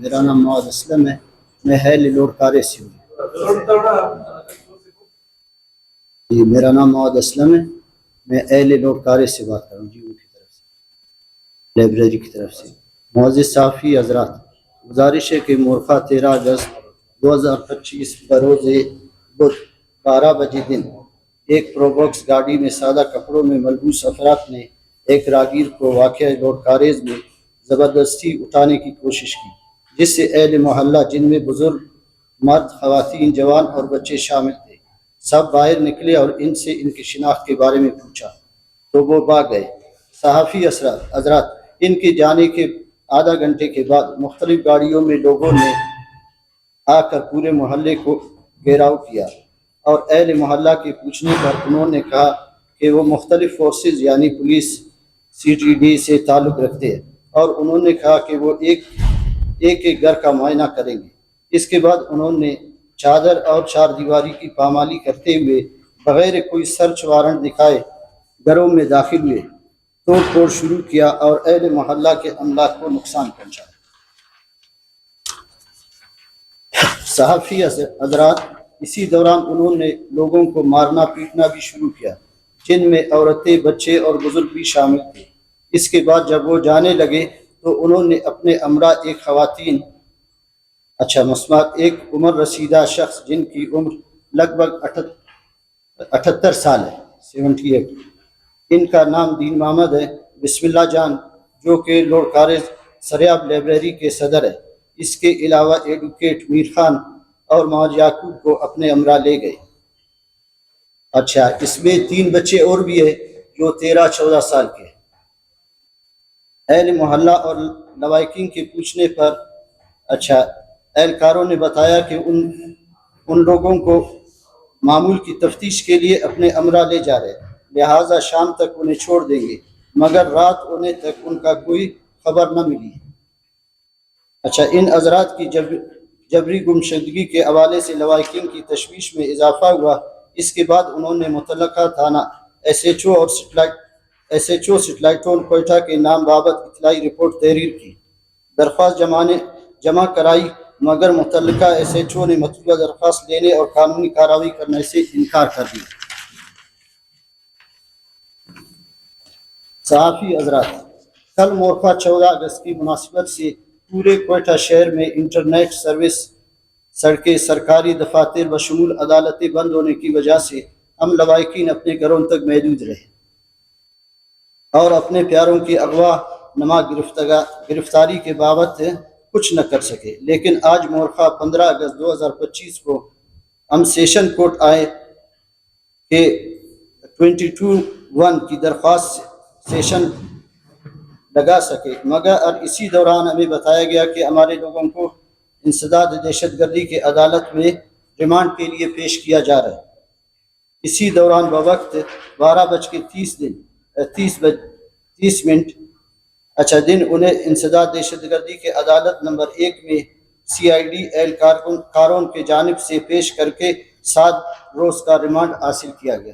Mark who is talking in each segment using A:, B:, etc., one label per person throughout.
A: میرا نام معاذ اسلم ہے، میں ہیلی لوڈ کارے سے ہوں۔ جی میرا نام معاذ اسلم ہے، میں ہیلی لوڈ کارے سے بات کر رہا ہوں، جی ان کی طرف سے، لائبریری کی طرف سے۔ معزز صحافی حضرات، گزارش ہے کہ مورخہ 13 اگست 2025 بروز بدھ 12 بجے دن ایک پروبوکس گاڑی میں سادہ کپڑوں میں ملبوس افراد نے ایک راگیر کو واقع لوڈ کاریز میں زبردستی اٹھانے کی کوشش کی، جس سے اہل محلہ جن میں بزرگ، مرد، خواتین، جوان اور بچے شامل تھے سب باہر نکلے اور ان سے ان کی شناخت کے بارے میں پوچھا تو وہ بھاگ گئے۔ صحافی حضرات، ان کے جانے کے آدھا گھنٹے کے بعد مختلف گاڑیوں میں لوگوں نے آ کر پورے محلے کو گھیراؤ کیا اور اہل محلہ کے پوچھنے پر انہوں نے کہا کہ وہ مختلف فورسز یعنی پولیس، CTD سے تعلق رکھتے ہیں اور انہوں نے کہا کہ وہ ایک گھر کا معائنہ کریں گے۔ اس کے بعد انہوں نے چادر اور چار دیواری کی پامالی کرتے ہوئے بغیر کوئی سرچ وارنٹ دکھائے گھروں میں داخل ہوئے، توڑ پھوڑ شروع کیا اور اہل محلہ کے املاک کو نقصان پہنچایا۔ صحافی حضرات، اسی دوران انہوں نے لوگوں کو مارنا پیٹنا بھی شروع کیا، جن میں عورتیں، بچے اور بزرگ بھی شامل تھے۔ اس کے بعد جب وہ جانے لگے تو انہوں نے اپنے ہمراہ ایک خواتین، مسمات ایک عمر رسیدہ شخص جن کی عمر لگ بھگ 78 سال ہے، 78، ان کا نام دین محمد ہے، بسم اللہ جان، جو کہ لوڈ کارز سریاب لائبریری کے صدر ہے۔ اس کے علاوہ ایڈوکیٹ میر خان اور معاذ یعقوب کو اپنے ہمراہ لے گئے۔ اس میں 3 بچے اور بھی ہیں جو 13-14 سال کے ہیں۔ اہل محلہ اور لوائقین کے پوچھنے پر اہلکاروں نے بتایا کہ ان لوگوں کو معمول کی تفتیش کے لیے اپنے ہمراہ لے جا رہے ہیں، لہٰذا شام تک انہیں چھوڑ دیں گے، مگر رات ہونے تک ان کا کوئی خبر نہ ملی۔ ان حضرات کی جبری گمشدگی کے حوالے سے لوائقین کی تشویش میں اضافہ ہوا۔ اس کے بعد انہوں نے متعلقہ تھانہ SHO اور سیٹلائٹ کوئٹہ کے نام بابت اطلاعی رپورٹ تحریر کی، درخواست جمع کرائی، مگر متعلقہ SHO نے مطلوبہ درخواست لینے اور قانونی کارروائی کرنے سے انکار کر دیا۔ صحافی حضرات، کل مورخہ 14 اگست کی مناسبت سے پورے کوئٹہ شہر میں انٹرنیٹ سروس، سڑکیں، سرکاری دفاتر بشمول عدالتیں بند ہونے کی وجہ سے ہم لوائقین اپنے گھروں تک محدود رہے اور اپنے پیاروں کی اغوا نما گرفتاری کے بابت کچھ نہ کر سکے۔ لیکن آج مورخہ 15 اگست 2025 کو ہم سیشن کورٹ آئے کہ 22(1) کی درخواست سیشن لگا سکے، مگر اسی دوران ہمیں بتایا گیا کہ ہمارے لوگوں کو انسداد دہشت گردی کے عدالت میں ریمانڈ کے لیے پیش کیا جا رہا ہے۔ اسی دوران بوقت 12:30 دن انہیں انسداد دہشت گردی کے عدالت نمبر 1 میں CID اہلکاروں کی جانب سے پیش کر کے 7 روز کا ریمانڈ حاصل کیا گیا۔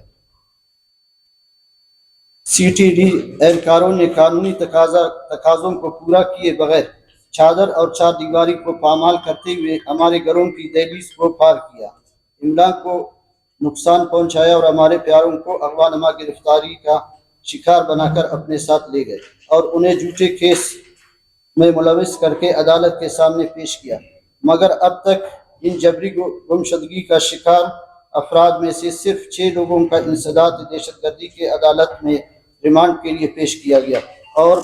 A: CTD اہلکاروں نے قانونی تقاضوں کو پورا کیے بغیر چادر اور چار دیواری کو پامال کرتے ہوئے ہمارے گھروں کی دہلیز کو پار کیا، املاک کو نقصان پہنچایا اور ہمارے پیاروں کو اغوا نما گرفتاری کا شکار بنا کر اپنے ساتھ لے گئے اور انہیں جھوٹے کیس میں ملوث کر کے عدالت کے سامنے پیش کیا، مگر اب تک ان جبری گمشدگی کا شکار افراد میں سے صرف 6 لوگوں کا انسداد دہشت گردی کے عدالت میں ریمانڈ کے لیے پیش کیا گیا اور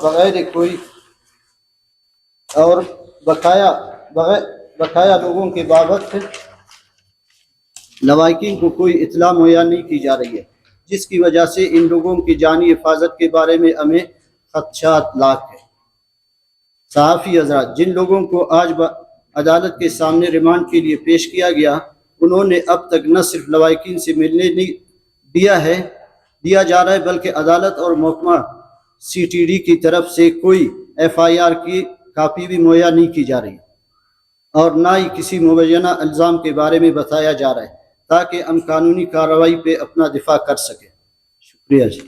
A: بقایا لوگوں کے بابت لوائقین کو کوئی اطلاع مہیا نہیں کی جا رہی ہے، جس کی وجہ سے ان لوگوں کی جانی حفاظت کے بارے میں ہمیں خدشات لاحق ہے۔ صحافی حضرات، جن لوگوں کو آج عدالت کے سامنے ریمانڈ کے لیے پیش کیا گیا، انہوں نے اب تک نہ صرف لوائقین سے ملنے نہیں دیا جا رہا ہے، بلکہ عدالت اور محکمہ CTD کی طرف سے کوئی FIR کی کاپی بھی مہیا نہیں کی جا رہی اور نہ ہی کسی مبینہ الزام کے بارے میں بتایا جا رہا ہے تاکہ ہم قانونی کارروائی پہ اپنا دفاع کر سکیں۔ شکریہ جی۔